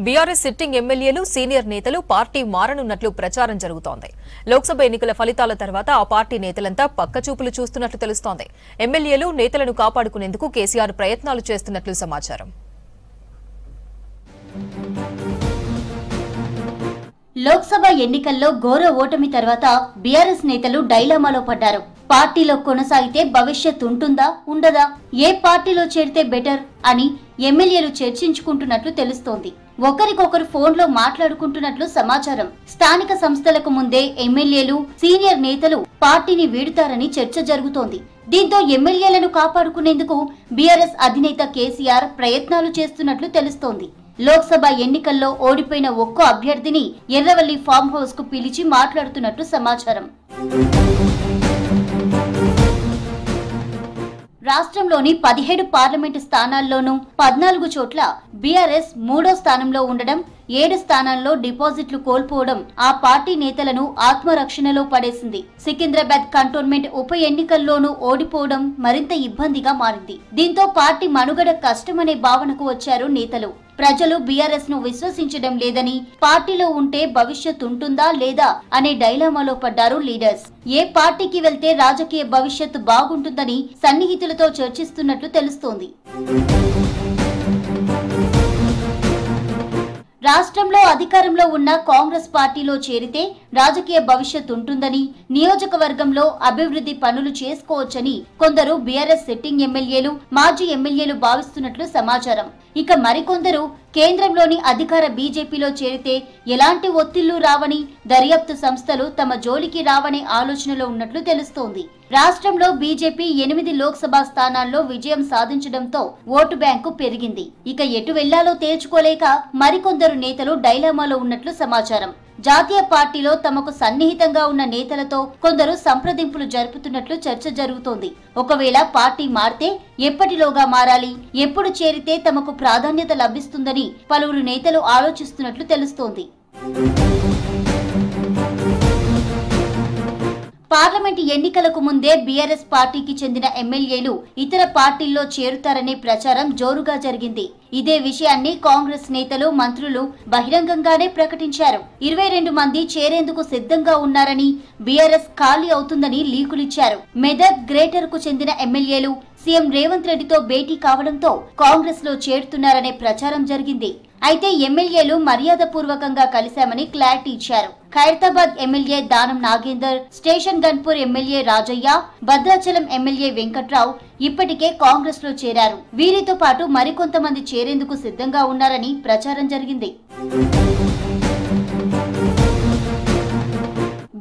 BRS sitting ఎమ్మెల్యేలు senior నేతలు party మారనున్నట్లు ప్రచారం జరుగుతోంది. లోక్సభ ఎన్నికల ఫలితాల తర్వాత ఆ పార్టీ నేతలంతా పక్కచూపులు చూస్తున్నట్లు తెలుస్తోంది. ఎమ్మెల్యేలు నేతలను కాపాడుకునేందుకు కేసీఆర్ ప్రయత్నాలు చేస్తున్నట్లు సమాచారం. లోక్సభ ఎన్నికల్లో ఘోర ఓటమి తర్వాత బీఆర్ఎస్ నేతలు డైలమాలో పడ్డారు. పార్టీలో కొనసాగితే భవిష్యత్ ఉంటుందా ఉండదా, ఏ పార్టీలో చేరితే బెటర్ అని ఎమ్మెల్యేలు చర్చించుకుంటున్నట్లు తెలుస్తోంది. ఒకరికొకరు ఫోన్లో మాట్లాడుకుంటున్నట్లు సమాచారం. స్థానిక సంస్థలకు ముందే ఎమ్మెల్యేలు సీనియర్ నేతలు పార్టీని వీడుతారని చర్చ జరుగుతోంది. దీంతో ఎమ్మెల్యేలను కాపాడుకునేందుకు బీఆర్ఎస్ అధినేత కేసీఆర్ ప్రయత్నాలు చేస్తున్నట్లు తెలుస్తోంది. లోక్సభ ఎన్నికల్లో ఓడిపోయిన ఒక్కో అభ్యర్థిని ఎర్రవల్లి ఫామ్ హౌస్ కు పిలిచి మాట్లాడుతున్నట్లు సమాచారం. రాష్ట్రంలోని 17 పార్లమెంటు స్థానాల్లోనూ 14 చోట్ల బీఆర్ఎస్ 3వ స్థానంలో ఉండడం, 7 స్థానాల్లో డిపాజిట్లు కోల్పోవడం ఆ పార్టీ నేతలను ఆత్మరక్షణలో పడేసింది. సికింద్రాబాద్ కంటోన్మెంట్ ఉప ఎన్నికల్లోనూ ఓడిపోవడం మరింత ఇబ్బందిగా మారింది. దీంతో పార్టీ మనుగడ కష్టమనే భావనకు వచ్చారు నేతలు. ప్రజలు బీఆర్ఎస్ ను విశ్వసించడం లేదని, పార్టీలో ఉంటే భవిష్యత్ ఉంటుందా లేదా అనే డైలామాలో పడ్డారు లీడర్స్. ఏ పార్టీకి వెళ్తే రాజకీయ భవిష్యత్తు బాగుంటుందని సన్నిహితులతో చర్చిస్తున్నట్లు తెలుస్తోంది. రాష్ట్రంలో అధికారంలో ఉన్న కాంగ్రెస్ పార్టీలో చేరితే రాజకీయ భవిష్యత్ ఉంటుందని, నియోజకవర్గంలో అభివృద్ధి పనులు చేసుకోవచ్చని కొందరు బీఆర్ఎస్ సిట్టింగ్ ఎమ్మెల్యేలు, మాజీ ఎమ్మెల్యేలు భావిస్తున్నట్లు సమాచారం. ఇక మరికొందరు కేంద్రంలోని అధికార బీజేపీలో చేరితే ఎలాంటి ఒత్తిళ్లు రావని, దర్యాప్తు సంస్థలు తమ జోలికి రావనే ఆలోచనలో ఉన్నట్లు తెలుస్తోంది. రాష్ట్రంలో బీజేపీ 8 లోక్సభ స్థానాల్లో విజయం సాధించడంతో ఓటు బ్యాంకు పెరిగింది. ఇక ఎటు వెళ్లాలో తేల్చుకోలేక మరికొందరు నేతలు డైలామాలో ఉన్నట్లు సమాచారం. జాతీయ పార్టీలో తమకు సన్నిహితంగా ఉన్న నేతలతో కొందరు సంప్రదింపులు జరుపుతున్నట్లు చర్చ జరుగుతోంది. ఒకవేళ పార్టీ మారితే ఎప్పటిలోగా మారాలి, ఎప్పుడు చేరితే తమకు ప్రాధాన్యత లభిస్తుందని పలువురు నేతలు ఆలోచిస్తున్నట్లు తెలుస్తోంది. పార్లమెంట్ ఎన్నికలకు ముందే బీఆర్ఎస్ పార్టీకి చెందిన ఎమ్మెల్యేలు ఇతర పార్టీల్లో చేరుతారనే ప్రచారం జోరుగా జరిగింది. ఇదే విషయాన్ని కాంగ్రెస్ నేతలు, మంత్రులు బహిరంగంగానే ప్రకటించారు. 22 మంది చేరేందుకు సిద్ధంగా ఉన్నారని, బీఆర్ఎస్ ఖాళీ అవుతుందని లీకులిచ్చారు. మెదక్ గ్రేటర్ కు చెందిన ఎమ్మెల్యేలు సీఎం రేవంత్ రెడ్డితో భేటీ కావడంతో కాంగ్రెస్ లో చేరుతున్నారనే ప్రచారం జరిగింది. అయితే ఎమ్మెల్యేలు మర్యాదపూర్వకంగా కలిశామని క్లారిటీ ఇచ్చారు. Khairatabad MLA Danam Nagender, station Ghanpur MLA Rajaiah, Bhadrachalam MLA Venkatrao ఇప్పటికే కాంగ్రెస్ లో చేరారు. వీరితో పాటు మరికొంతమంది చేరేందుకు సిద్ధంగా ఉన్నారని ప్రచారం జరిగింది.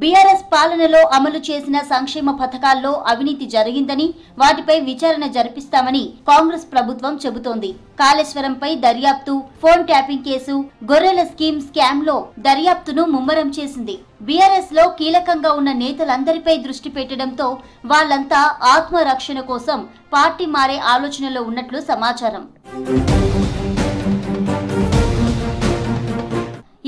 బీఆర్ఎస్ పాలనలో అమలు చేసిన సంక్షేమ పథకాల్లో అవినీతి జరిగిందని, వాటిపై విచారణ జరిపిస్తామని కాంగ్రెస్ ప్రభుత్వం చెబుతోంది. కాళేశ్వరంపై దర్యాప్తు, ఫోన్ ట్యాపింగ్ కేసు, గొర్రెల స్కామ్ లో దర్యాప్తును ముమ్మరం చేసింది. బీఆర్ఎస్ లో కీలకంగా ఉన్న నేతలందరిపై దృష్టి పెట్టడంతో వాళ్లంతా ఆత్మరక్షణ కోసం పార్టీ మారే ఆలోచనలో ఉన్నట్లు సమాచారం.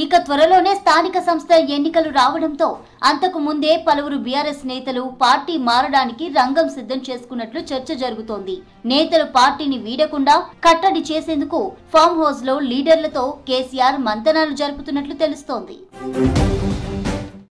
ఇక త్వరలోనే స్థానిక సంస్థల ఎన్నికలు రావడంతో అంతకు ముందే పలువురు బీఆర్ఎస్ నేతలు పార్టీ మారడానికి రంగం సిద్ధం చేసుకున్నట్లు చర్చ జరుగుతోంది. నేతలు పార్టీని వీడకుండా కట్టడి చేసేందుకు ఫామ్ హౌస్ లో లీడర్లతో కేసీఆర్ మంతనాలు జరుపుతున్నట్లు తెలుస్తోంది.